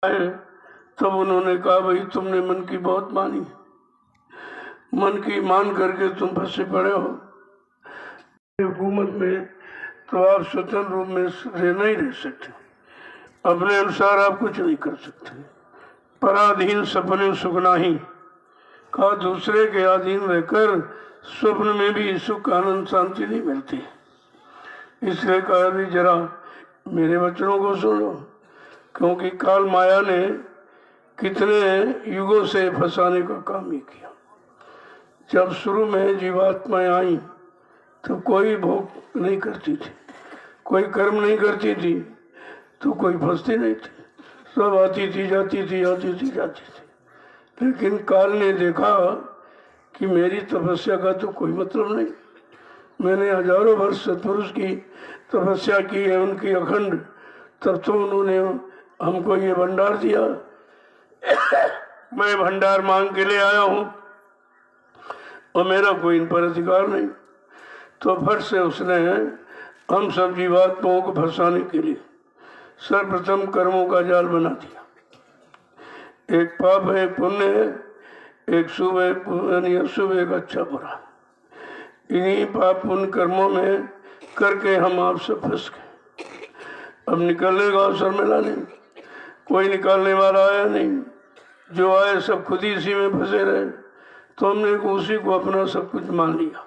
आए तब उन्होंने कहा, भाई तुमने मन की बहुत मानी, मन की मान करके तुम फंसे पड़े हो हुकूमत में, तो आप स्वतंत्र रूप में रह नहीं रह सकते, अपने अनुसार आप कुछ नहीं कर सकते। पराधीन सपने सुखना ही, कहा दूसरे के अधीन रहकर स्वप्न में भी सुख आनंद शांति नहीं मिलती। इसलिए कहा भी जरा मेरे वचनों को सुनो, क्योंकि काल माया ने कितने युगों से फंसाने का काम ही किया। जब शुरू में जीवात्माएं आई तो कोई भोग नहीं करती थी, कोई कर्म नहीं करती थी, तो कोई फंसती नहीं थी, सब आती थी जाती थी, आती थी जाती थी। लेकिन काल ने देखा कि मेरी तपस्या का तो कोई मतलब नहीं, मैंने हजारों वर्ष सत्पुरुष की तपस्या की है, उनकी अखंड, तब तो उन्होंने हमको ये भंडार दिया, मैं भंडार मांग के ले आया हूँ और मेरा कोई इन पर अधिकार नहीं। तो फिर से उसने हम सब जीवात्माओं को फंसाने के लिए सर्वप्रथम कर्मों का जाल बना दिया। एक पाप है, एक पुण्य है, एक शुभ है, यानी अशुभ, एक अच्छा बुरा। इन्हीं पाप पुण्य कर्मों में करके हम आप सब फंस गए। अब निकलने का अवसर मिला नहीं, कोई निकालने वाला आया नहीं, जो आए सब खुद ही इसी में फंसे रहे। तो हमने उसी को अपना सब कुछ मान लिया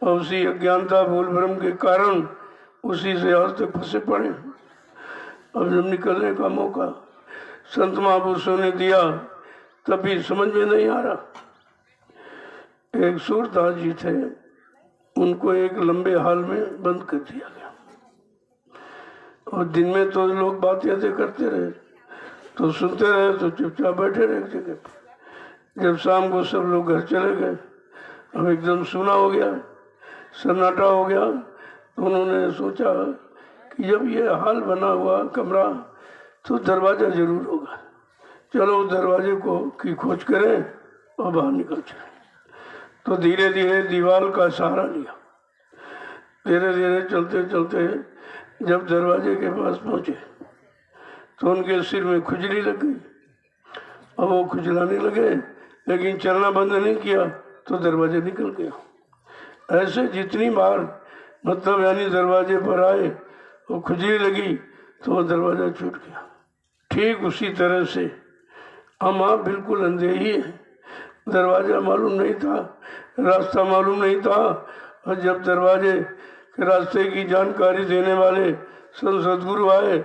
और उसी अज्ञानता भूल भ्रम के कारण उसी से आज तक फंसे पड़े। अब जब निकलने का मौका संत महापुरुषों ने दिया तब भी समझ में नहीं आ रहा। एक सूरदास जी थे, उनको एक लंबे हाल में बंद कर दिया गया और दिन में तो लोग बातें करते रहे, तो सुनते रहे, तो चुपचाप बैठे रहे एक जगह पर। जब शाम को सब लोग घर चले गए, अब एकदम सुना हो गया, सन्नाटा हो गया, तो उन्होंने सोचा कि जब ये हाल बना हुआ कमरा तो दरवाज़ा जरूर होगा, चलो दरवाजे को की खोज करें और बाहर निकल चले। तो धीरे धीरे दीवार का सहारा लिया, धीरे धीरे चलते चलते जब दरवाजे के पास पहुँचे तो उनके सिर में खुजली लग गई। अब वो खुजलाने लगे, लेकिन चलना बंद नहीं किया तो दरवाजे निकल गया। ऐसे जितनी बार मतलब यानी दरवाजे पर आए वो खुजली लगी तो वो दरवाज़ा छूट गया। ठीक उसी तरह से हम आप बिल्कुल अंधे ही हैं, दरवाज़ा मालूम नहीं था, रास्ता मालूम नहीं था, और जब दरवाजे के रास्ते की जानकारी देने वाले संत सदगुरु आए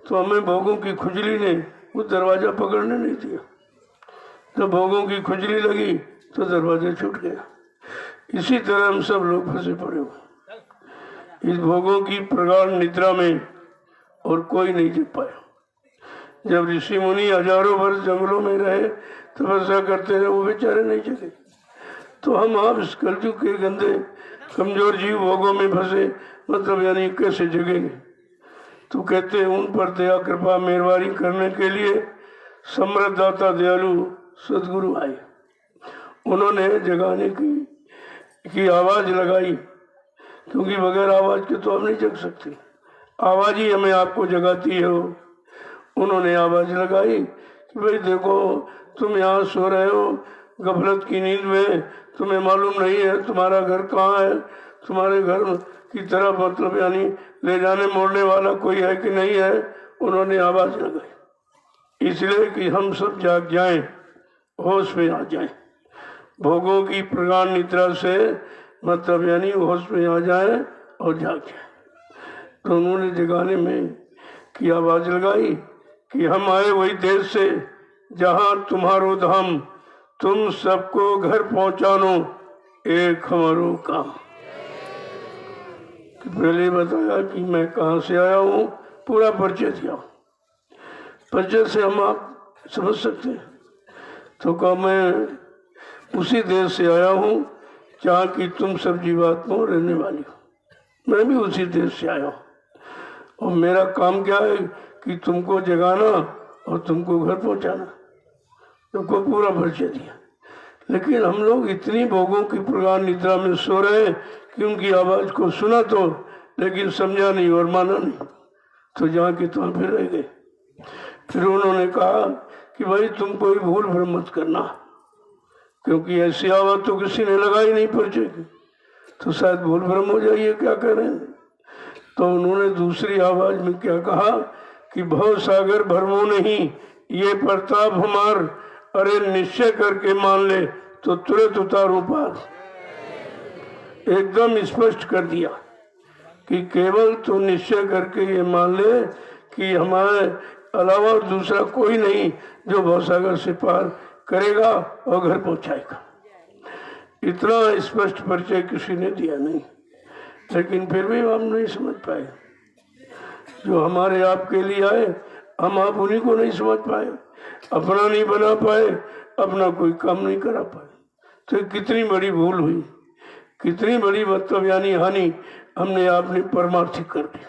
तो हमें भोगों की खुजली ने वो दरवाज़ा पकड़ने नहीं दिया। तो भोगों की खुजली लगी तो दरवाजा छूट गया। इसी तरह हम सब लोग फंसे पड़े हुए इस भोगों की प्रगाढ़ निद्रा में, और कोई नहीं जग पाया। जब ऋषि मुनि हजारों वर्ष जंगलों में रहे, तपस्या करते रहे, वो बेचारे नहीं जगे। तो हम आप इस कलयुग के गंदे कमजोर जीव भोगों में फंसे, मतलब यानी कैसे जगेंगे। तो कहते हैं उन पर दया कृपा मेहरबानी करने के लिए समृद्ध दाता दयालु सदगुरु आए। उन्होंने जगाने की आवाज़ लगाई, क्योंकि बगैर आवाज़ के तो हम नहीं जग सकते, आवाज़ ही हमें आपको जगाती है। उन्होंने आवाज़ लगाई कि भाई देखो, तुम यहाँ सो रहे हो गफलत की नींद में, तुम्हें मालूम नहीं है तुम्हारा घर कहाँ है, तुम्हारे घर की तरफ मतलब यानी ले जाने मोड़ने वाला कोई है कि नहीं है। उन्होंने आवाज़ लगाई इसलिए कि हम सब जाग जाएं, होश में आ जाएं, भोगों की प्रगाढ़ निद्रा से मतलब यानी होश में आ जाएं और जाग जाएं। तो उन्होंने जगाने में की आवाज़ लगाई कि हम आए वही देश से जहाँ तुम्हारो धाम, तुम सबको घर पहुँचानो एक हमारो काम। तो पहले बताया कि मैं कहाँ से आया हूँ, पूरा परिचय दिया, परिचय से हम आप समझ सकते हैं। तो कहा मैं उसी देश से आया हूँ जहाँ की तुम सब जीवात्मा रहने वाली हो, मैं भी उसी देश से आया हूँ, और मेरा काम क्या है कि तुमको जगाना और तुमको घर पहुँचाना। तुमको पूरा परिचय दिया। लेकिन हम लोग इतनी भोगों की प्रगाढ़ निद्रा में सो रहे कि उनकी आवाज़ को सुना तो, लेकिन समझा नहीं और माना नहीं, तो जहाँ के तहाँ फिर रह गए। फिर उन्होंने कहा कि भाई तुम कोई भूल भ्रम मत करना, क्योंकि ऐसी आवाज तो किसी ने लगाई नहीं पर्चे की, तो शायद भूल भ्रम हो जाइए, क्या करें। तो उन्होंने दूसरी आवाज में क्या कहा कि भव सागर भरमो नहीं, ये प्रताप हमार, अरे निश्चय करके मान ले तो तुरंत उतारो पार। एकदम स्पष्ट कर दिया कि केवल तो निश्चय करके ये मान ले कि हमारे अलावा दूसरा कोई नहीं जो भवसागर से पार करेगा और घर पहुंचाएगा। इतना स्पष्ट परिचय किसी ने दिया नहीं, लेकिन फिर भी हम नहीं समझ पाए। जो हमारे आपके लिए आए हम आप उन्हीं को नहीं समझ पाए, अपना नहीं बना पाए, अपना कोई काम नहीं करा पाए। तो कितनी बड़ी भूल हुई, कितनी बड़ी मतलब यानी हानि हमने आपने परमार्थिक कर दी।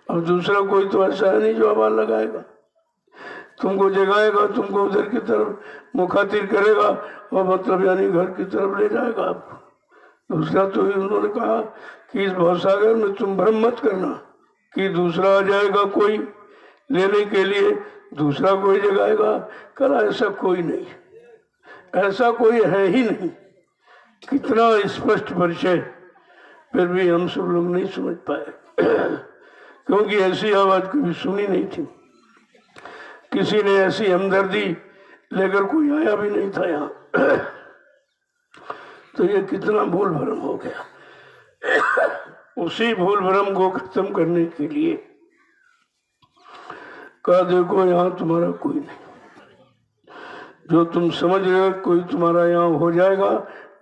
अब दूसरा कोई तो ऐसा है नहीं जो आवाज लगाएगा, तुमको जगाएगा, तुमको उधर की तरफ मुखातिब करेगा और मतलब यानी घर की तरफ ले जाएगा आपको। दूसरा तो उन्होंने कहा कि इस भवसागर में तुम भ्रम मत करना कि दूसरा आ जाएगा कोई लेने के लिए, दूसरा कोई जगाएगा। कल ऐसा कोई नहीं, ऐसा कोई है ही नहीं। कितना स्पष्ट परिचय, फिर भी हम सब लोग नहीं समझ पाए क्योंकि ऐसी आवाज कभी सुनी नहीं थी, किसी ने ऐसी हमदर्दी लेकर कोई आया भी नहीं था यहाँ तो ये कितना भूल भ्रम हो गया। उसी भूल भ्रम को खत्म करने के लिए कहा देखो यहाँ तुम्हारा कोई नहीं, जो तुम समझ रहे कोई तुम्हारा यहाँ हो जाएगा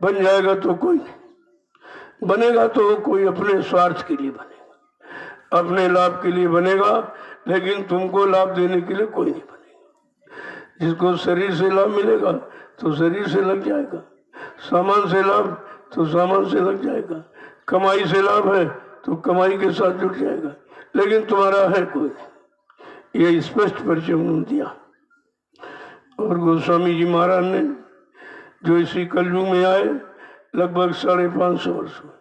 बन जाएगा तो कोई नहीं बनेगा, तो कोई अपने स्वार्थ के लिए बनेगा, अपने लाभ के लिए बनेगा, लेकिन तुमको लाभ देने के लिए कोई नहीं बनेगा। जिसको शरीर से लाभ मिलेगा तो शरीर से लग जाएगा, सामान से लाभ तो सामान से लग जाएगा, कमाई से लाभ है तो कमाई के साथ जुट जाएगा, लेकिन तुम्हारा है कोई नहीं। ये स्पष्ट परिचय उन्होंने दिया। और गोस्वामी जी महाराज ने जो इसी कलयुग में आए लगभग 550 वर्ष में,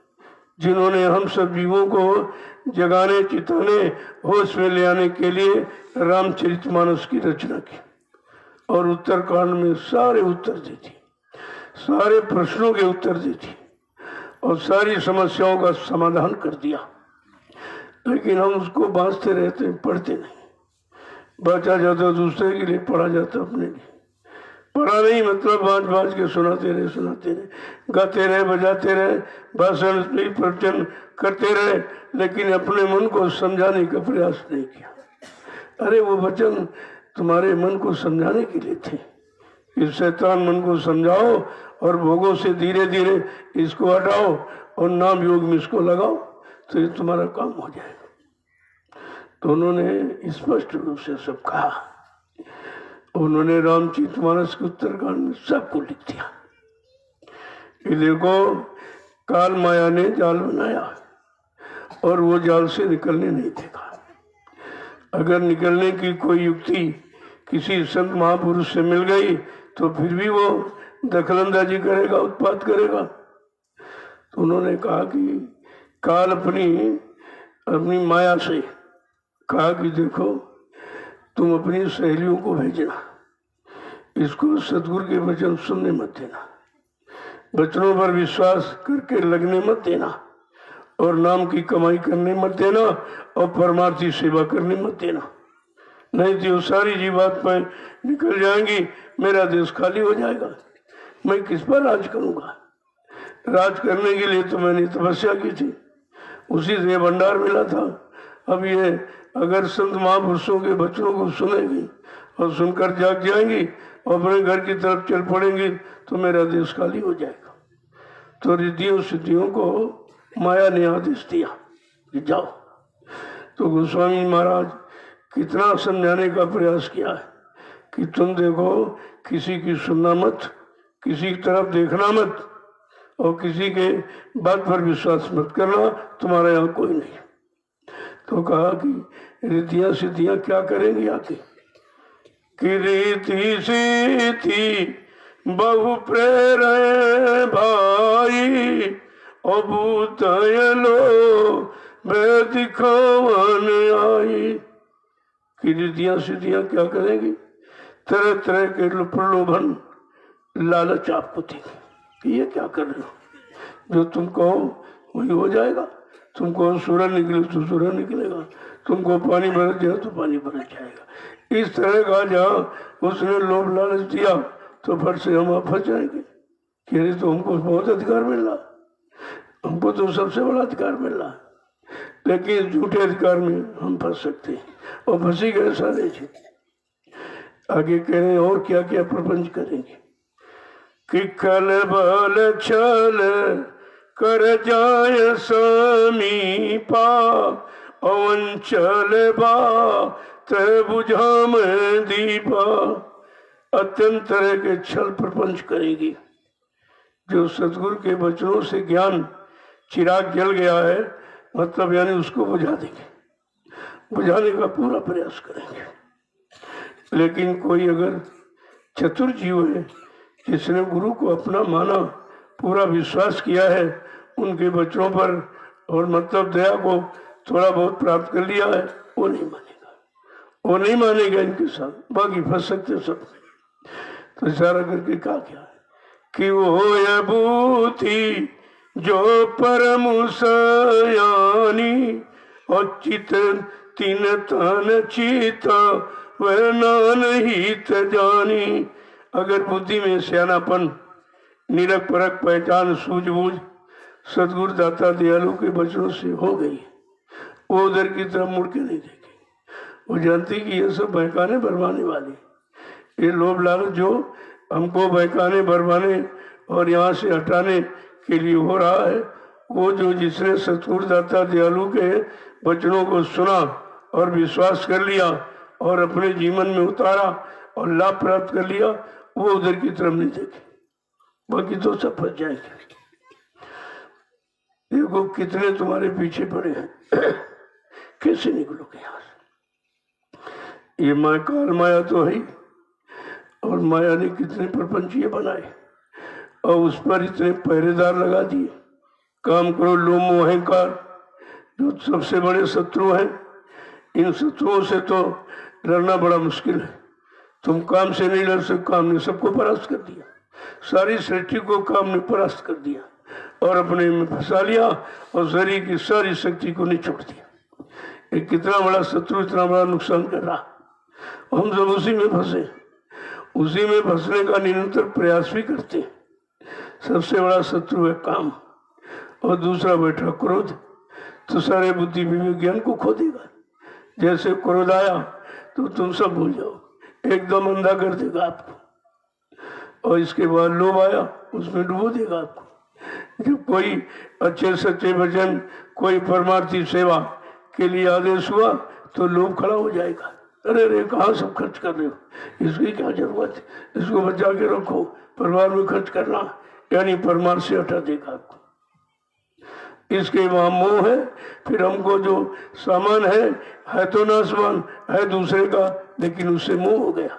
जिन्होंने हम सब जीवों को जगाने चिताने होश में ले आने के लिए रामचरितमानस की रचना की और उत्तरकांड में सारे उत्तर दी थी, सारे प्रश्नों के उत्तर दी थी और सारी समस्याओं का समाधान कर दिया। लेकिन हम उसको बांचते रहते हैं, पढ़ते नहीं। बचा जाता दूसरे के लिए, पढ़ा जाता अपने लिए। पढ़ा नहीं मतलब बांच के सुनाते रहे, गाते रहे, बजाते रहे, भाषण प्रवचन करते रहे, लेकिन अपने मन को समझाने का प्रयास नहीं किया। अरे वो वचन तुम्हारे मन को समझाने के लिए थे। इस शैतान मन को समझाओ और भोगों से धीरे धीरे इसको हटाओ और नाम योग में इसको लगाओ, तो ये तुम्हारा काम हो जाएगा। तो उन्होंने स्पष्ट रूप से सब कहा। उन्होंने रामचरितमानस के उत्तरकांड में सबको लिख दिया। ये देखो काल माया ने जाल बनाया और वो जाल से निकलने नहीं देगा। अगर निकलने की कोई युक्ति किसी संत महापुरुष से मिल गई तो फिर भी वो दखलंदाजी करेगा, उत्पात करेगा। तो उन्होंने कहा कि काल अपनी माया से कहा कि देखो तुम अपनी सहेलियों को भेजना, इसको सतगुरु के वचन सुनने मत देना, वचनों पर विश्वास करके लगने मत देना और नाम की कमाई करने मत देना और परमार्थी सेवा करने मत देना, नहीं तो सारी जीवात्माएं निकल जाएंगी, मेरा देश खाली हो जाएगा। मैं किस पर राज करूंगा? राज करने के लिए तो मैंने तपस्या की थी, उसी से भंडार मिला था। अब ये अगर संत महापुरुषों के वचनों को सुनेंगी और सुनकर जाग जाएंगी और अपने घर की तरफ चल पड़ेंगी तो मेरा देश खाली हो जाएगा। तो रिद्धियों सिद्धियों को माया ने आदेश दिया कि जाओ। तो गोस्वामी महाराज कितना समझाने का प्रयास किया है कि तुम देखो किसी की सुनना मत, किसी की तरफ देखना मत और किसी के बात पर विश्वास मत करना, तुम्हारा यहाँ कोई नहीं। तो कहा कि रिद्धियां सिद्धियां क्या करेंगी आके कि रीति सीति बहु प्रेर भाई अभूत लो दिखावन आई कि रिद्धियां सिद्धियां क्या करेंगी, तरह तरह के प्रलोभन लालच आपको देंगे कि ये क्या कर रहे हो, जो तुम कहो वही हो जाएगा। तुमको सूरज निकले तो सूरज निकलेगा, तुमको पानी बरस जाए तो पानी बरस जाएगा। इस तरह का जहाँ उसने लोभ लालच दिया तो फिर से हम आप फंस जाएंगे कि अरे तो हमको बहुत अधिकार मिल रहा, हमको तो सबसे बड़ा अधिकार मिल रहा है, लेकिन झूठे अधिकार में हम फंस सकते हैं और फंसी गए सारे जी। आगे कह रहे हैं और क्या क्या प्रपंच करेंगे कि कल बल छल कर जाय समीपा अवंचल बा ते बुझाम दीपा। अत्यंत तरह के छल प्रपंच करेगी। जो सतगुरु के वचनों से ज्ञान चिराग जल गया है, मतलब यानी उसको बुझा देंगे, बुझाने का पूरा प्रयास करेंगे। लेकिन कोई अगर चतुर जीव है जिसने गुरु को अपना माना, पूरा विश्वास किया है उनके वचनों पर और मतलब दया को थोड़ा बहुत प्राप्त कर लिया है, वो नहीं मानेगा, वो नहीं मानेगा इनके साथ, बाकी फंस सकते सब। तो इशारा करके कहा क्या है कि वो ये बूथी जो परम सयानी और चित तीन तन चिता वह नान हित जानी। अगर बुद्धि में सियानापन, निरख परख पहचान, सूझबूझ सदगुरु दाता दयालु के वचनों से हो गई, वो उधर की तरफ मुड़ के नहीं देखे। वो जानती कि ये सब बहकाने बरवाने वाले, ये लोभ लालच जो हमको बहकाने बरवाने और यहाँ से हटाने के लिए हो रहा है, वो जो जिसने सतगुरु दाता दयालु के वचनों को सुना और विश्वास कर लिया और अपने जीवन में उतारा और लाभ प्राप्त कर लिया, वो उधर की तरफ नहीं देखे, बाकी तो सब फंस जाएंगे। देखो कितने तुम्हारे पीछे पड़े हैं, कैसे निकलोगे यहाँ से। ये माया काल माया तो है, और माया ने कितने प्रपंचीय बनाए और उस पर इतने पहरेदार लगा दिए। काम करो लोभ मोह अहंकार जो सबसे बड़े शत्रु हैं, इन शत्रुओं से तो लड़ना बड़ा मुश्किल है। तुम काम से नहीं लड़ सकते, काम ने सबको परास्त कर दिया, सारी सृष्टि को काम ने परास्त कर दिया और अपने में फंसा लिया और शरीर की सारी शक्ति को निचोड़ दिया। ये कितना बड़ा शत्रु, इतना बड़ा नुकसान कर रहा, हम सब उसी में फंसे, उसी में फंसने का निरंतर प्रयास भी करते। सबसे बड़ा शत्रु है काम और दूसरा बैठा क्रोध, तो सारे बुद्धि विज्ञान को खो देगा। जैसे क्रोध आया तो तुम सब भूल जाओ, एकदम अंधा कर देगा आपको, और इसके बाद लोभ आया उसमें डुबो देगा आपको। जब कोई अच्छे सच्चे वचन, कोई परमार्थी सेवा के लिए आदेश हुआ तो लोभ खड़ा हो जाएगा, अरे रे कहाँ सब खर्च कर रहे हो, इसकी क्या जरूरत है, इसको बचा के रखो, परिवार में खर्च करना, यानी परमार्थ से हटा देगा आपको। इसके वहां मोह है, फिर हमको जो सामान है तो ना सामान है दूसरे का, लेकिन उससे मोह हो गया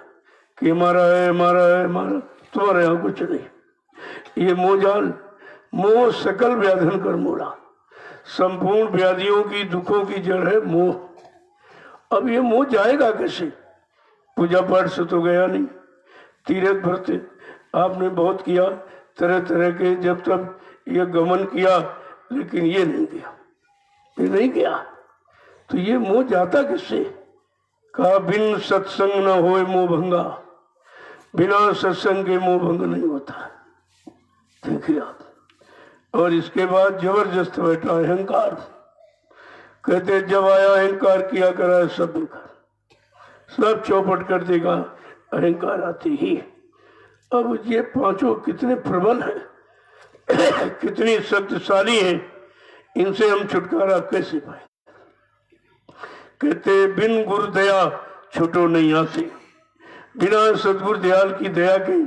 कि हमारा है हमारा है हमारा, तुम्हारे यहाँ कुछ नहीं। ये मोह जाल, मोह सकल व्याधन कर मोड़ा, संपूर्ण व्याधियों की दुखों की जड़ है मोह। अब ये मोह जाएगा कैसे, पूजा पाठ से तो गया नहीं, तीर्थ भरते आपने बहुत किया तरह तरह के, जब तक ये गमन किया, लेकिन ये नहीं गया, ये नहीं गया, तो ये मोह जाता किससे। कहा बिन सत्संग न होए मोह भंगा, बिना सत्संग के मोह भंग नहीं होता। देखिए आप, और इसके बाद जबरदस्त बैठा अहंकार, कहते जब आया अहंकार किया करा सब बेकार, सब चौपट कर देगा अहंकार आते ही। अब ये पांचों कितने प्रबल हैं, कितनी शक्तिशाली हैं, इनसे हम छुटकारा कैसे पाए। कहते बिन गुरु दया छुटो नहीं आसे, बिना सदगुरु दयाल की दया के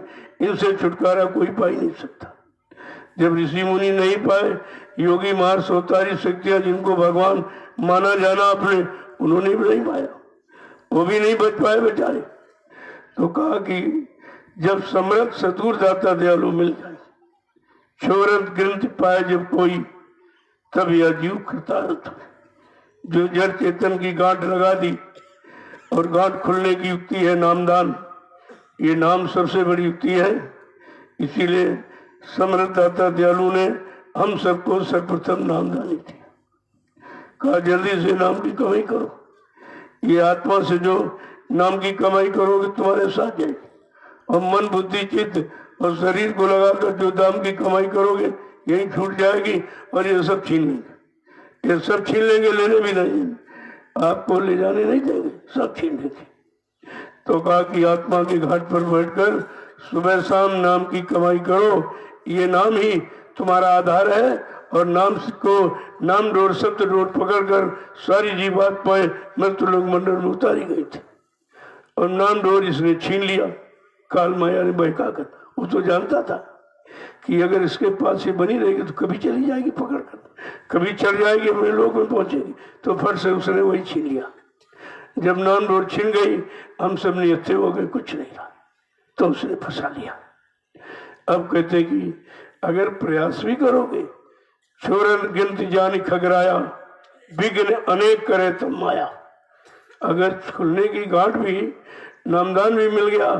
इनसे छुटकारा कोई पा ही नहीं सकता। जब ऋषि मुनि नहीं पाए, योगी महाराज अवतारी शक्तियां जिनको भगवान माना जाना अपने, उन्होंने भी नहीं पाया, वो भी नहीं बच पाए बेचारे। तो कहा कि जब समर्थ सदगुरु दाता दयालु मिल जाए, छोरत ग्रंथ पाए जब कोई, तब यह जीव कृतार्थ। जो जड़ चेतन की गांठ लगा दी और गांठ खुलने की युक्ति है नामदान। ये नाम सबसे बड़ी युक्ति है। इसीलिए समर्थ दाता दयालु ने हम सबको सर्वप्रथम नामदानी थी। कहा जल्दी से नाम की कमाई करो। ये आत्मा से जो नाम की कमाई करोगे तुम्हारे साथ जाएगी, और मन बुद्धि चित्त और शरीर को लगाकर जो नाम की कमाई करोगे यही छूट जाएगी और ये सब छीन लेंगे। ये सब छीन लेंगे, लेने भी नहीं, आपको ले जाने नहीं देंगे, सब छीन लेंगे। तो कहा कि आत्मा के घाट पर बैठकर सुबह शाम नाम की कमाई करो। ये नाम ही तुम्हारा आधार है। और नाम को नाम डोर सप्त डोर पकड़कर सारी जीवात्माएं मृत्यु लोक मंडल में उतारी गई थी, और नाम डोर इसने छीन लिया काल माया ने बहका कर। वो तो जानता था कि अगर इसके पास ये बनी रहेगी तो कभी चली जाएगी पकड़ कर, कभी चढ़ जाएगी अपने लोक में पहुंचेगी। तो फट से उसने वही छीन लिया। जब नाम डोर छिन गई हम सब नियत्थे हो गए, कुछ नहीं रहा, तो उसने फंसा लिया। अब कहते कि अगर प्रयास भी करोगे, छोरन गिनत जानी खगराया, विघ्न अनेक करे तो माया। अगर खुलने की गांठ भी, नामदान भी मिल गया,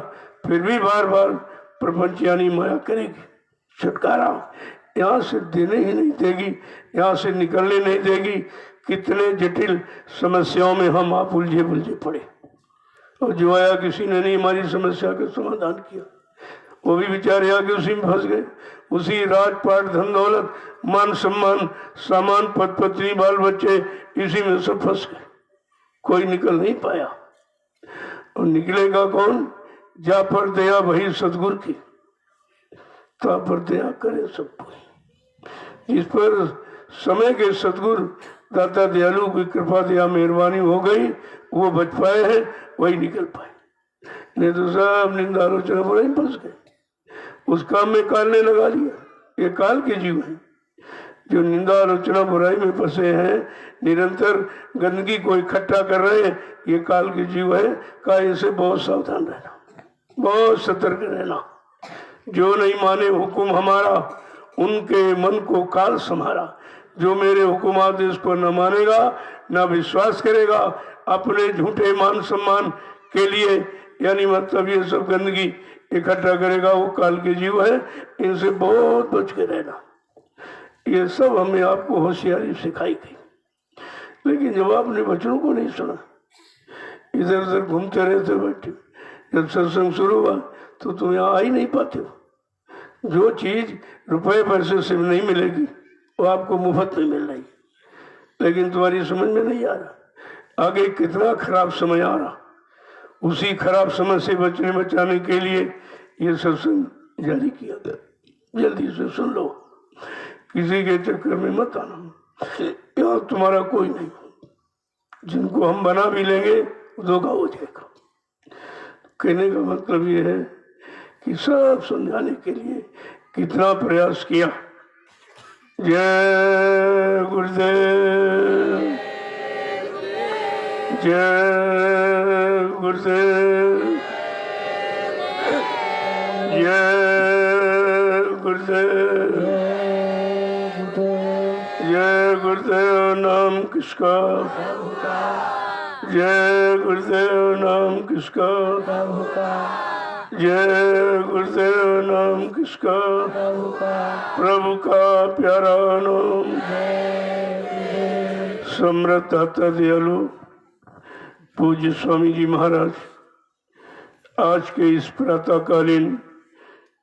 फिर भी बार बार प्रपंच यानी माया करेगी। छुटकारा यहाँ से देने ही नहीं देगी, यहाँ से निकलने नहीं देगी। कितने जटिल समस्याओं में हम आप उलझे बुलझे पड़े, और जो आया किसी ने नहीं हमारी समस्या का समाधान किया। वो भी बेचारे आके उसी में फंस गए। उसी राजपाट धन दौलत मान सम्मान सामान पद पत्नी बाल बच्चे, इसी में सब फंस गए, कोई निकल नहीं पाया। और निकलेगा कौन? जा पर दया वही सतगुरु की, ता पर दया करे सब कोई। जिस पर समय के सतगुरु दाता दयालु की कृपा दया मेहरबानी हो गई, वो बच पाए हैं, वही निकल पाए। नहीं तो सब निंदा आलोचना बुराई फंस गए। उस काम में काल ने लगा लिया। ये काल के जीव हैं जो निंदा आलोचना बुराई में फंसे हैं, निरंतर गंदगी को इकट्ठा कर रहे हैं। ये काल के जीव है। का इनसे बहुत सावधान रहना, बहुत सतर्क रहना। जो नहीं माने हुक्म हमारा, उनके मन को काल संहारा। जो मेरे हुक्म आदेश को न मानेगा, न विश्वास करेगा, अपने झूठे मान सम्मान के लिए यानी मतलब ये सब गंदगी इकट्ठा करेगा, वो काल के जीव है। इनसे बहुत बच के रहना। ये सब हमें आपको होशियारी सिखाई गई। लेकिन जब आपने वचनों को नहीं सुना, इधर उधर घूमते रहते बैठे, जब सत्संग शुरू हुआ तो तुम यहाँ आ ही नहीं पाते हो। जो चीज रुपए पैसे से नहीं मिलेगी वो आपको मुफ्त में मिल रही, लेकिन तुम्हारी समझ में नहीं आ रहा आगे कितना खराब समय आ रहा। उसी खराब समय से बचाने के लिए ये सत्संग जारी किया गया। जल्दी से सुन लो, किसी के चक्कर में मत आना। यहाँ तुम्हारा कोई नहीं, जिनको हम बना भी लेंगे धोखा हो जाएगा। कहने का मतलब ये है कि सब समझाने के लिए कितना प्रयास किया। जय गुरुदेव, जय गुरुदेव, जय गुरुदेव, जय गुरुदेव नाम किसका, जय गुरुदेव नाम किसका, जय गुरुदेव नाम किसका, प्रभु का प्यारा नाम। समर्थ दाता दयालु पूज्य स्वामी जी महाराज आज के इस प्रातःकालीन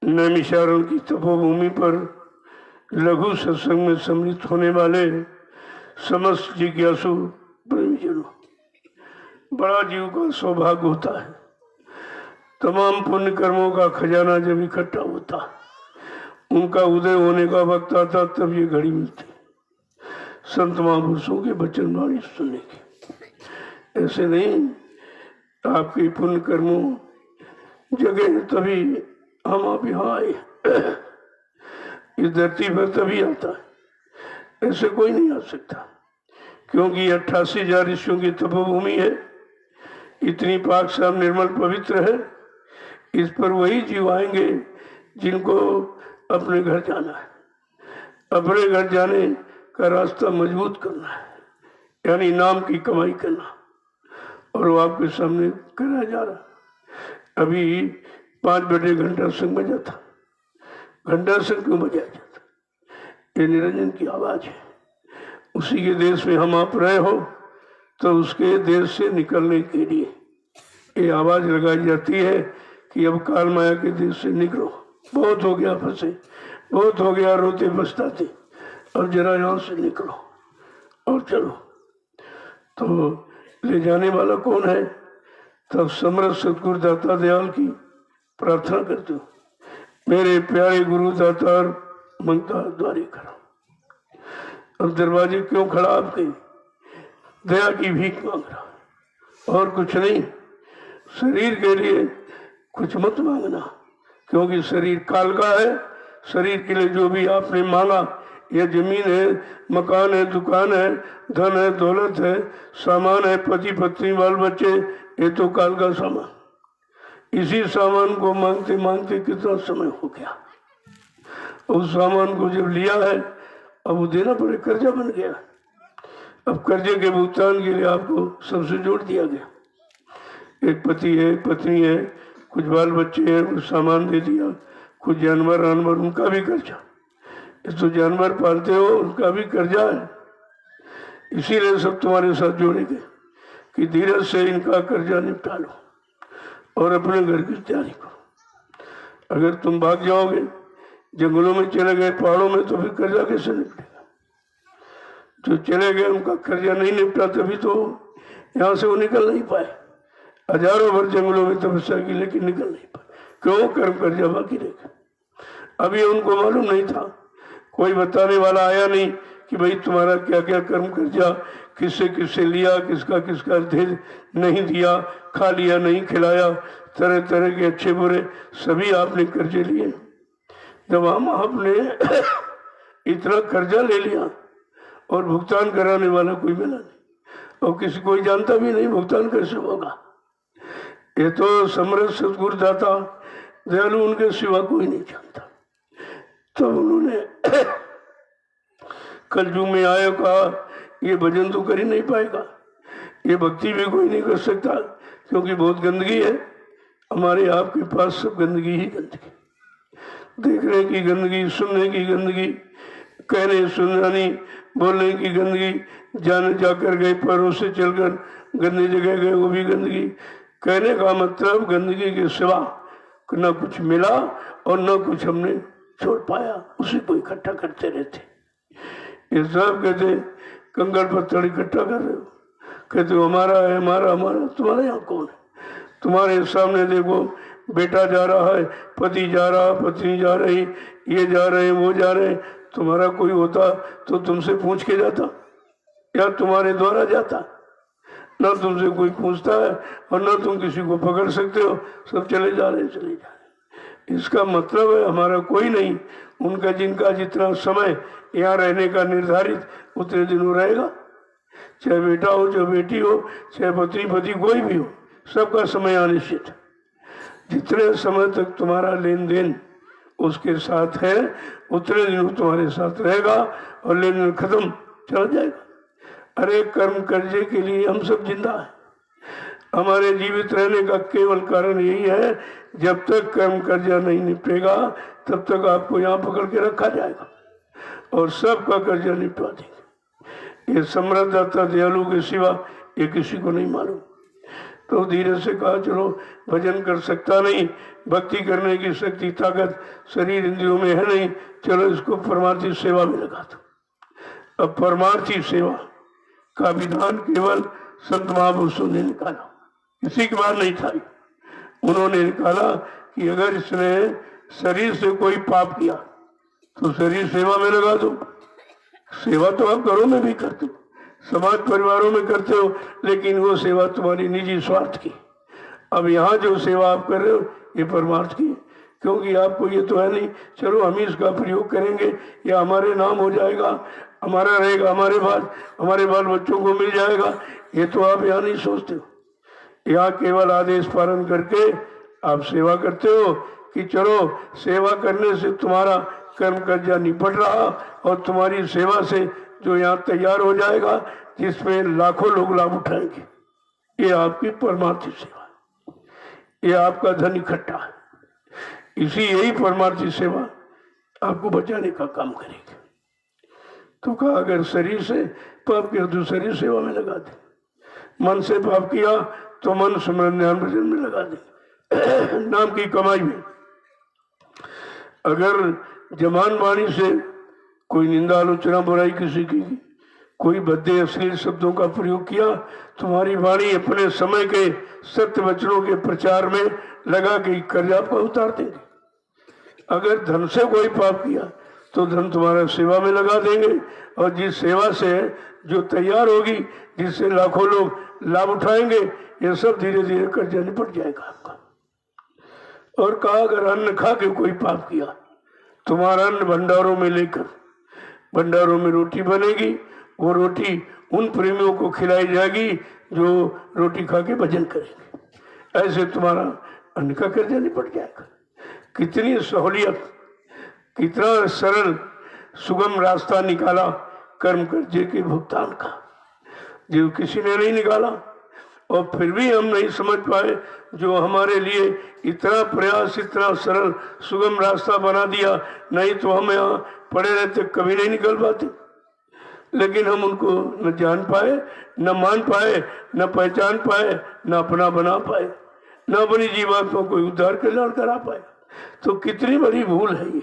नैमिषारण्य की तपोभूमि पर लघु सत्संग में सम्मिलित होने वाले समस्त जिज्ञासु प्रेमीजनों, बड़ा जीव का सौभाग्य होता है। तमाम पुण्य कर्मों का खजाना जब इकट्ठा होता, उनका उदय होने का वक्त आता, तब ये घड़ी मिलती संत महापुरुषों के वचन वाणी सुनने की। ऐसे नहीं आपके पुण्य कर्मों जगह तभी हम आप यहाँ आए, इस धरती पर तभी आता है। ऐसे कोई नहीं आ सकता, क्योंकि 88,000 ऋषियों की तपोभूमि है, इतनी पाक साफ निर्मल पवित्र है। इस पर वही जीव आएंगे जिनको अपने घर जाना है। अपने घर जाने का रास्ता मजबूत करना है, यानी नाम की कमाई करना। और वो आपके सामने कराया जा रहा। अभी 5 बजे घंटा संग बजा था। घंटा संग क्यों बजाया जाता? ये निरंजन की आवाज है। उसी के देश में हम आप रहे हो तो उसके देश से निकलने के लिए ये आवाज लगाई जाती है कि अब काल माया के देश से निकलो, बहुत हो गया फंसे, बहुत हो गया रोते बसताते, अब जरा यहाँ से निकलो और चलो। तो ले जाने वाला कौन है? तब समर्थ सतगुरु दाता दयाल की प्रार्थना करते हो, मेरे प्यारे गुरु दातार मंगता द्वारे करो। अब दरवाजे क्यों खड़ा आपके? दया की भीख मांग रहा और कुछ नहीं। शरीर के लिए कुछ मत मांगना, क्योंकि शरीर काल का है। शरीर के लिए जो भी आपने मांगा, यह जमीन है, मकान है, दुकान है, धन है, दौलत है, सामान है, पति पत्नी बाल बच्चे, ये तो काल का सामान। इसी सामान को मांगते मांगते कितना समय हो गया। उस सामान को जब लिया है अब वो देना पड़े, कर्जा बन गया। अब कर्जे के भुगतान के लिए आपको सबसे जोड़ दिया गया। एक पति है, एक पत्नी है, कुछ बाल बच्चे हैं, कुछ सामान दे दिया, कुछ जानवर वानवर, उनका भी कर्जा। इस तो जानवर पालते हो, उनका भी कर्जा है। इसीलिए सब तुम्हारे साथ जोड़े गए कि धीरज से इनका कर्जा निपटा लो और अपने घर की तैयारी करो। अगर तुम भाग जाओगे, जंगलों में चले गए, पहाड़ों में, तो फिर कर्जा कैसे निपटेगा? जो चले गए उनका कर्जा नहीं निपटा, तभी तो यहाँ से वो निकल नहीं पाए। हजारों वर्ष जंगलों में तपस्या की, लेकिन निकल नहीं पाए। क्यों? कर्म कर्जा बाकी रह गया। अभी उनको मालूम नहीं था, कोई बताने वाला आया नहीं कि भाई तुम्हारा क्या क्या कर्म कर्जा, किससे किससे लिया, किसका किसका नहीं दिया, खा लिया नहीं खिलाया, तरह तरह के अच्छे बुरे सभी आपने कर्जे लिए। जब हम आपने इतना कर्जा ले लिया और भुगतान कराने वाला कोई मिला नहीं, और किसी कोई जानता भी नहीं भुगतान कैसे होगा। ये तो समर्थ सतगुरु दाता दयालु, उनके सिवा कोई नहीं जानता। तो उन्होंने कलयुग में आया, कहा ये भजन तो कर ही नहीं पाएगा, ये भक्ति भी कोई नहीं कर सकता, क्योंकि बहुत गंदगी है। हमारे आपके पास सब गंदगी ही गंदगी, देखने की गंदगी, सुनने की गंदगी, कहने सुनानी बोलने की गंदगी, जाने जाकर गए, पैरों से चलकर गंदी जगह गए, वो भी गंदगी। कहने का मतलब गंदगी के सिवा न कुछ मिला और न कुछ हमने छोड़ पाया, उसी को इकट्ठा करते रहते। ये सब कहते कंकड़ पत्थर इकट्ठा कर रहे हो, कहते हो हमारा है, हमारा हमारा। तुम्हारे यहाँ कौन है? तुम्हारे सामने देखो, बेटा जा रहा है, पति जा रहा, पत्नी जा रही, ये जा रहे हैं, वो जा रहे हैं। तुम्हारा कोई होता तो तुमसे पूछ के जाता या तुम्हारे द्वारा जाता? ना तुमसे कोई पूछता है और ना तुम किसी को पकड़ सकते हो, सब चले जा रहे, चले जा रहे। इसका मतलब है हमारा कोई नहीं, उनका जिनका जितना समय यहाँ रहने का निर्धारित, उतने दिन वो रहेगा। चाहे बेटा हो, चाहे बेटी हो, चाहे पत्नी पति कोई भी हो, सबका समय अनिश्चित है। जितने समय तक तुम्हारा लेन देन उसके साथ है, उतने दिन वो तुम्हारे साथ रहेगा और लेन देन खत्म, चला जाएगा। अरे कर्म कर्जे के लिए हम सब जिंदा हैं। हमारे जीवित रहने का केवल कारण यही है, जब तक कर्म कर्जा नहीं निपटेगा तब तक आपको यहाँ पकड़ के रखा जाएगा और सबका कर्जा निपटा देंगे। ये समर्थ दाता दयालु के सिवा ये किसी को नहीं मालूम। तो धीरे से कहा चलो, भजन कर सकता नहीं, भक्ति करने की शक्ति ताकत शरीर इंद्रियों में है नहीं, चलो इसको परमार्थी सेवा में लगा दो। अब परमार्थी सेवा का विधान केवल संत महापुरुषों ने निकाला, किसी के बाद नहीं था। उन्होंने निकाला कि अगर इसने शरीर से कोई पाप किया तो शरीर सेवा में लगा दो। सेवा तो आप घरों में भी करते हो, समाज परिवारों में करते हो, लेकिन वो सेवा तुम्हारी निजी स्वार्थ की। अब यहाँ जो सेवा आप कर रहे हो ये परमार्थ की है, क्योंकि आपको ये तो है नहीं चलो हम ही इसका प्रयोग करेंगे या हमारे नाम हो जाएगा, हमारा रहेगा, हमारे बाल बच्चों को मिल जाएगा। ये तो आप यहाँ नहीं सोचते हो। यहाँ केवल आदेश पालन करके आप सेवा करते हो कि चलो सेवा करने से तुम्हारा कर्म कर्जा निपट रहा और तुम्हारी सेवा से जो यहाँ तैयार हो जाएगा जिसमें लाखों लोग लाभ उठाएंगे। ये आपकी परमार्थी सेवा, ये आपका धन इकट्ठा है। इसी यही परमार्थी सेवा आपको बचाने का काम करेगी। तो कहा अगर शरीर से पाप किया तो शरीर सेवा में लगा दे, मन से पाप किया तो मन स्मरण ध्यान भजन में लगा दे, नाम की कमाई में। अगर जबान वाणी से कोई निंदा आलोचना बुराई किसी की, कोई भद्दे अश्लील शब्दों का प्रयोग किया, तुम्हारी वाणी अपने समय के सत्य वचनों के प्रचार में लगा के कर्ज आपका उतार देंगे। अगर धन से कोई पाप किया तो धन तुम्हारा सेवा में लगा देंगे, और जिस सेवा से जो तैयार होगी, जिससे लाखों लोग लाभ उठाएंगे, ये सब धीरे धीरे कर्जा निपट जाएगा आपका। और कहा अगर अन्न खा के कोई पाप किया, तुम्हारा अन्न भंडारों में लेकर, भंडारों में रोटी बनेगी, वो रोटी उन प्रेमियों को खिलाई जाएगी जो रोटी खा के भजन करेंगे। ऐसे तुम्हारा अन्न का कर्जा निपट जाएगा। कितनी सहूलियत, कितना सरल सुगम रास्ता निकाला कर्म कर्जे के भुगतान का, जो किसी ने नहीं निकाला। और फिर भी हम नहीं समझ पाए, जो हमारे लिए इतना प्रयास, इतना सरल सुगम रास्ता बना दिया, नहीं तो हम यहाँ पड़े रहते कभी नहीं निकल पाते। लेकिन हम उनको न जान पाए, न मान पाए, न पहचान पाए, न अपना बना पाए, न अपनी जीवात्मा को उद्धार कल्याण करा पाए। तो कितनी बड़ी भूल है ये,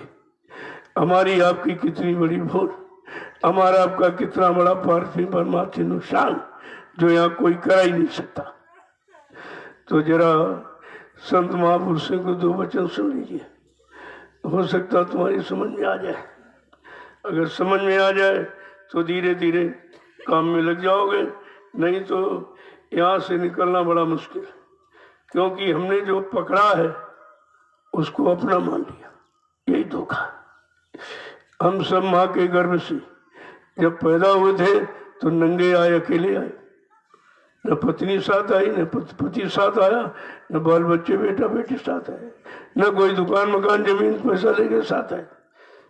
हमारी आपकी कितनी बड़ी भूल, हमारा आपका कितना बड़ा पार्थिव परमार्थी नुकसान, जो यहाँ कोई करा ही नहीं सकता। तो जरा संत महापुरुषों को दो वचन सुन लीजिए, हो सकता तुम्हारी समझ में आ जाए। अगर समझ में आ जाए तो धीरे धीरे काम में लग जाओगे, नहीं तो यहाँ से निकलना बड़ा मुश्किल। क्योंकि हमने जो पकड़ा है उसको अपना मान लिया, यही धोखा। हम सब माँ के गर्भ से जब पैदा हुए थे तो नंगे आए, अकेले आए, न पत्नी साथ आई, न पति साथ आया, न बाल बच्चे बेटा बेटी साथ आए, न कोई दुकान मकान जमीन पैसा लेके साथ आए।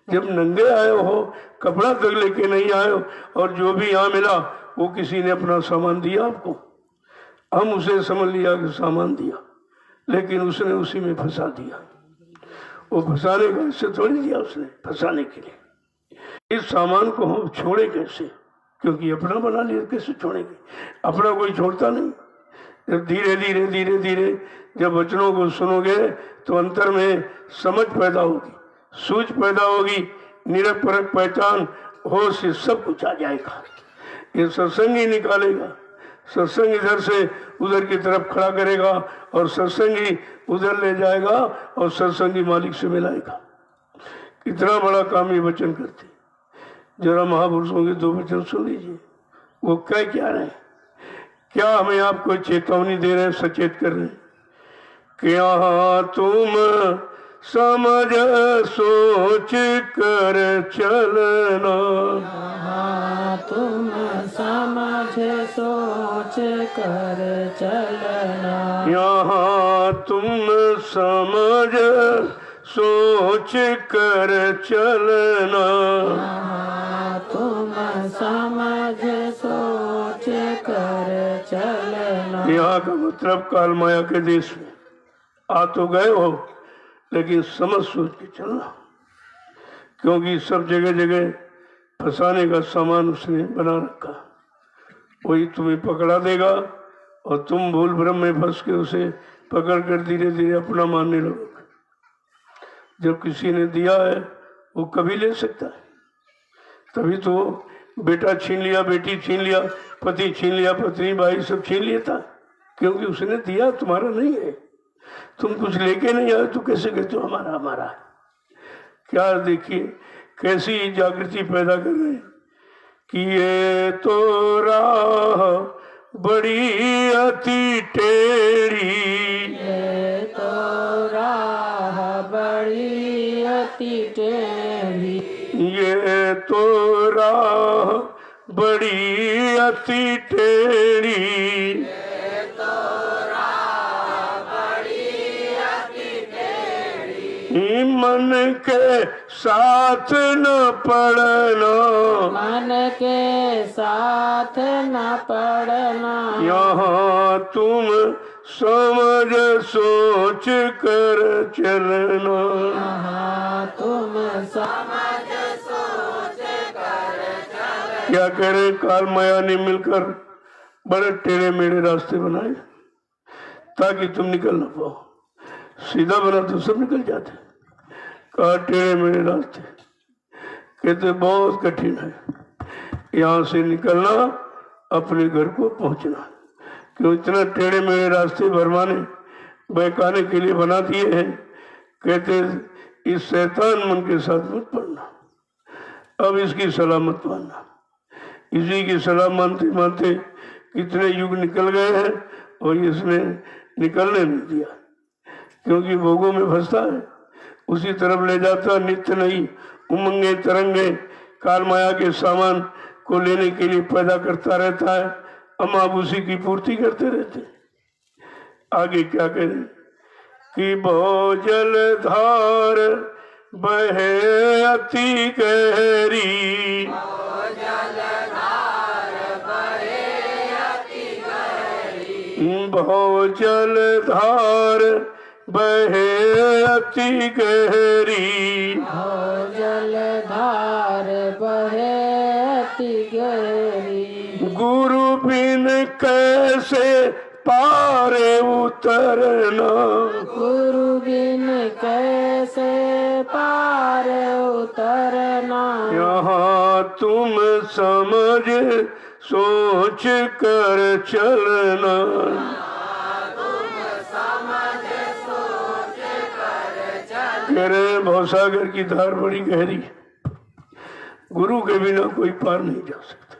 जब नंगे आए हो, कपड़ा तक लेके नहीं आए हो, और जो भी यहाँ मिला वो किसी ने अपना सामान दिया आपको, हम उसे समझ लिया कि सामान दिया, लेकिन उसने उसी में फंसा दिया। वो फंसाने का इससे थोड़ी दिया उसने, फंसाने के लिए। इस सामान को हम छोड़े कैसे, क्योंकि अपना बना लिया, कैसे छोड़ेंगे? अपना कोई छोड़ता नहीं। जब धीरे धीरे धीरे धीरे जब वचनों को सुनोगे तो अंतर में समझ पैदा होगी, सूझ पैदा होगी, निरख परख पहचान होश, ये सब कुछ आ जाएगा। ये सत्संग ही निकालेगा, सत्संग इधर से उधर की तरफ खड़ा करेगा, और सत्संग ही उधर ले जाएगा, और सत्संगी मालिक से मिलाएगा। कितना बड़ा काम ये वचन करते। जरा महापुरुषों के दो वचन सुन लीजिए, वो क्या रहे हैं, क्या हमें आपको चेतावनी दे रहे हैं, सचेत कर रहे हैं। क्या तुम समझ सोच कर चलना, तुम समझ सोच कर चलना, यहाँ तुम समझ सोच कर चलना, तुम समझ सोच कर चलना। यहाँ का मतलब काल माया के देश में आ तो गए हो, लेकिन समझ सोच के चलना, क्योंकि सब जगह जगह फंसाने का सामान उसने बना रखा। वही तुम्हें पकड़ा देगा, और तुम भूल भ्रम में फंस के उसे पकड़ कर धीरे धीरे अपना मानने लगोगे। जब किसी ने दिया है वो कभी ले सकता है, तभी तो बेटा छीन लिया, बेटी छीन लिया, पति छीन लिया, पत्नी भाई सब छीन लिया था, क्योंकि उसने दिया, तुम्हारा नहीं है। तुम कुछ लेके नहीं आए तो कैसे कहते हो हमारा हमारा। क्या देखिए कैसी जागृति पैदा कर रहे हैं कि ये तो राह बड़ी अति टेढ़ी, ये तो राह बड़ी अति टेढ़ी, ये तो राह बड़ी अति टेढ़ी, मन के साथ न पड़ना, मन के साथ न पड़ना, यहाँ तुम समझ सोच कर चलना। यहाँ तुम समझ सोच कर चलना। क्या करे, काल माया ने मिलकर बड़े टेढ़े मेढ़े रास्ते बनाए ताकि तुम निकल ना पाओ। सीधा बना तो सब निकल जाते, कहा टेढ़े मेढ़े रास्ते, कहते बहुत कठिन है यहाँ से निकलना, अपने घर को पहुंचना। क्यों इतना टेढ़े मेढ़े रास्ते भरमाने बहकाने के लिए बना दिए हैं। कहते इस शैतान मन के साथ मत पड़ना, अब इसकी सलाह मत मानना। इसी की सलाह मानते मानते कितने युग निकल गए हैं और इसने निकलने नहीं दिया, क्योंकि भोगों में फंसता है, उसी तरफ ले जाता। नित्य नहीं उमंगे तरंगे काल माया के सामान को लेने के लिए पैदा करता रहता है, हम आप उसी की पूर्ति करते रहते। आगे क्या करें कि बहु जलधार बहे अति गहरी, बहु जलधार बहे अति गहरी, जलधार बहे अति गहरी, गुरु बिन कैसे पारे उतरना, गुरु बिन कैसे पार उतरना, यहाँ तुम समझ सोच कर चलना। कह रहे हैं भवसागर की धार बड़ी गहरी है, गुरु के बिना कोई पार नहीं जा सकता,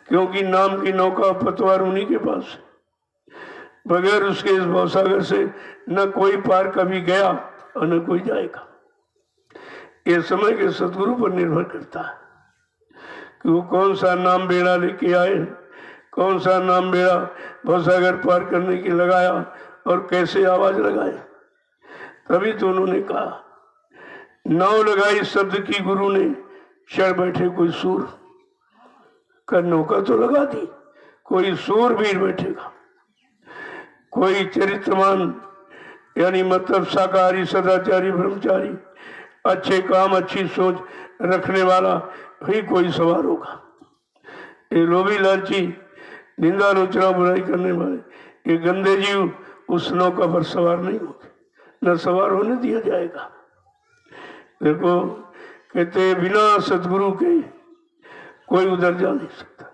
क्योंकि नाम की नौका पतवार उन्हीं के पास है। बगैर उसके इस भवसागर से न कोई पार कभी गया और न कोई जाएगा। ये समय के सदगुरु पर निर्भर करता है कि वो कौन सा नाम बेड़ा लेके आए, कौन सा नाम बेड़ा भवसागर पार करने की लगाया और कैसे आवाज लगाए। तभी तो उन्होंने कहा, नाव लगाई शब्द की गुरु ने, चढ़ बैठे कोई सूर, का नौका तो लगा दी, कोई सूरवीर बैठेगा, कोई चरित्रवान यानी मतलब शाकाहारी सदाचारी ब्रह्मचारी अच्छे काम अच्छी सोच रखने वाला ही कोई सवार होगा। ये लोभी लालची निंदा आलोचना बुराई करने वाले ये गंदे जीव उस नौका पर सवार नहीं होंगे, न सवार होने दिया जाएगा। देखो कहते बिना सदगुरु के कोई उधर जा नहीं सकता,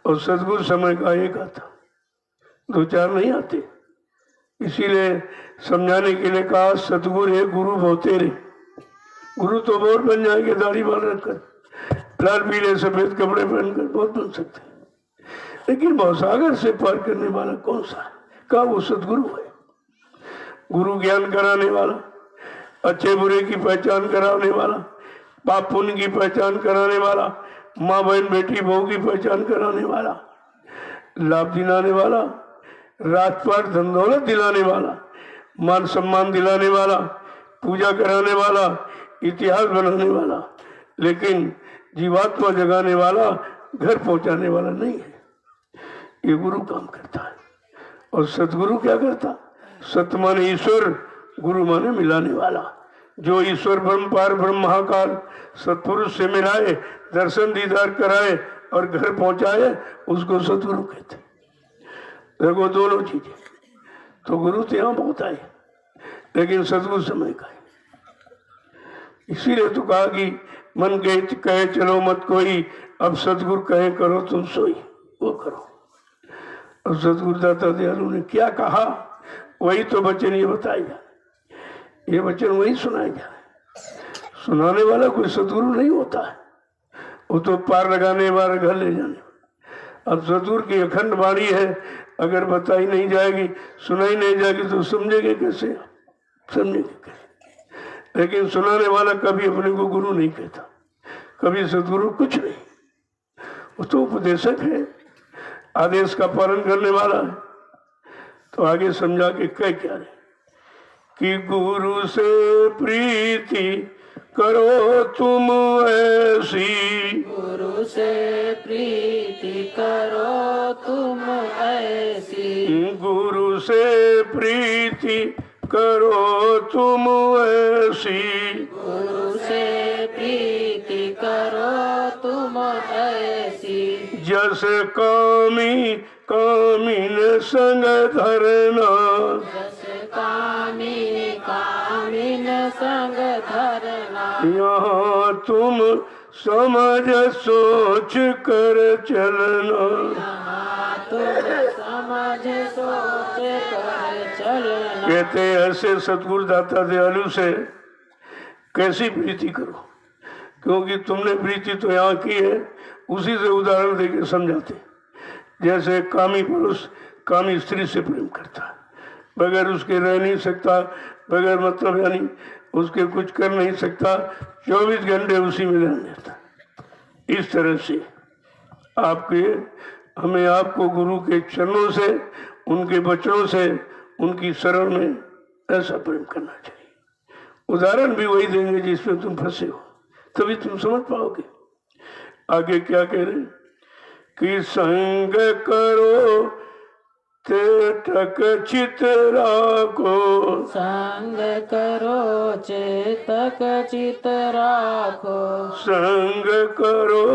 और सदगुरु समय का एक आता, दो चार नहीं आते। इसीलिए समझाने के लिए कहा सतगुरु है गुरु बहुते रे। गुरु तो बहुत बन जाएंगे, दाढ़ी बाल रखकर, लाल पीले सफेद कपड़े पहनकर बहुत बन सकते हैं, लेकिन भवसागर से पार करने वाला कौन सा है? कहा वो सदगुरु है। गुरु ज्ञान कराने वाला, अच्छे बुरे की पहचान कराने वाला, पाप पुण्य की पहचान कराने वाला, माँ बहन बेटी बहू की पहचान कराने वाला, लाभ दिलाने वाला, राजपाट धन दौलत दिलाने वाला, मान सम्मान दिलाने वाला, पूजा कराने वाला, इतिहास बनाने वाला, लेकिन जीवात्मा जगाने वाला, घर पहुंचाने वाला नहीं है। ये गुरु काम करता है। और सतगुरु क्या करता? सत माने ईश्वर, गुरु माने मिलाने वाला। जो ईश्वर ब्रह्म पार ब्रह्म महाकाल सतपुरुष से मिलाए, दर्शन दीदार कराए और घर पहुंचाए, उसको सतगुरु कहते। देखो दोनों चीजें, तो गुरु तो यहाँ बहुत आए, लेकिन सतगुरु समय का है। इसीलिए तो कहा कि मन कहे चलो मत कोई, अब सतगुरु कहे करो तुम सोई, वो करो। और सतगुरु दाता दयालु ने क्या कहा, वही तो वचन ये बताए जा, ये वचन वही सुनाए जा। सुनाने वाला कोई सतगुरु नहीं होता है, वो तो पार लगाने वाला घर ले जाने। अब सतगुरु की अखंड वाणी है, अगर बताई नहीं जाएगी, सुनाई नहीं जाएगी तो समझेंगे कैसे? समझेंगे कैसे? लेकिन सुनाने वाला कभी अपने को गुरु नहीं कहता, कभी सतगुरु कुछ नहीं, वो तो उपदेशक है, आदेश का पालन करने वाला है। तो आगे समझा के कह क्या रहे कि गुरु से प्रीति करो तुम ऐसी, गुरु से प्रीति करो तुम ऐसी, गुरु से प्रीति करो तुम ऐसी, गुरु से प्रीति करो तुम ऐसी, जस कामी कामिन संग धरना, जस कामिनी कामिन संग धरना, यहाँ तुम समझ सोच कर चलना। तुम समझ सोच कर चलना। कहते हैं ऐसे सतगुरु दाता दयालु से कैसी प्रीति करो, क्योंकि तुमने प्रीति तो यहाँ की है, उसी से उदाहरण देकर समझाते। जैसे कामी पुरुष कामी स्त्री से प्रेम करता है, बगैर उसके रह नहीं सकता, बगैर मतलब यानी उसके कुछ कर नहीं सकता, 24 घंटे उसी में ध्यान देता। इस तरह से हमें आपको गुरु के चरणों से, उनके वचनों से, उनकी शरण में ऐसा प्रेम करना चाहिए। उदाहरण भी वही देंगे जिसमें तुम फंसे हो, तभी तुम समझ पाओगे। आगे क्या कह रहे कि संग करो चेतक चित राखो, संग करो चेतक चित राखो, संग करो